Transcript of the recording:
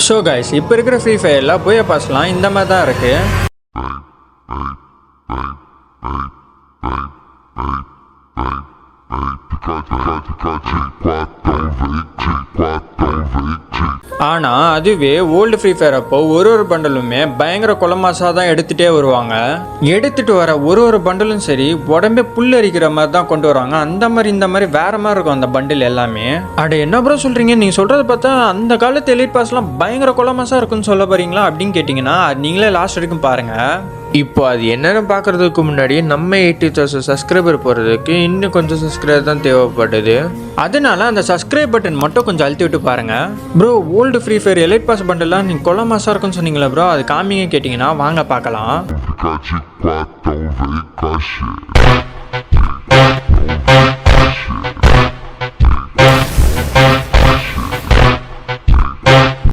So guys, இப்போ இருக்கிற free ஃபயரில் போய் பாஸ்லாம் இந்த மாதிரி தான் இருக்குது. ஆனால் அதுவே ஓல்டு ஃப்ரீ ஃபயர் அப்போ ஒரு பண்டலுமே பயங்கர கொலமாசாக தான் எடுத்துகிட்டே வருவாங்க. எடுத்துகிட்டு வர ஒரு பண்டலும் சரி உடம்பே புல் அரிக்கிற மாதிரி தான் கொண்டு வருவாங்க. அந்த மாதிரி இந்த மாதிரி வேற மாதிரி இருக்கும் அந்த பண்டில் எல்லாமே. அட என்ன ப்ரோ சொல்கிறீங்க, நீங்கள் சொல்கிறத பார்த்தா அந்த காலத்து எலிட் பாஸ்லாம் பயங்கர கொலமாசாக இருக்குன்னு சொல்ல போகிறீங்களா அப்படின்னு கேட்டிங்கன்னா அது நீங்களே லாஸ்ட் வரைக்கும் பாருங்கள். இப்போ அது என்னென்னு பார்க்குறதுக்கு முன்னாடி நம்ம 80,000 சப்ஸ்கிரைபர் போகிறதுக்கு இன்னும் கொஞ்சம் சப்ஸ்கிரைபர் தான் தேவைப்படுது. அதனால அந்த சப்ஸ்கிரைப் பட்டன் மட்டும் கொஞ்சம் அழுத்தி விட்டு பாருங்கள். Bro old free fire elite pass பண்டெல்லாம் நீங்கள் கொலை மாசாக இருக்குன்னு சொன்னீங்களா ப்ரோ, அது காமிங்க கேட்டிங்கன்னா வாங்க பார்க்கலாம்.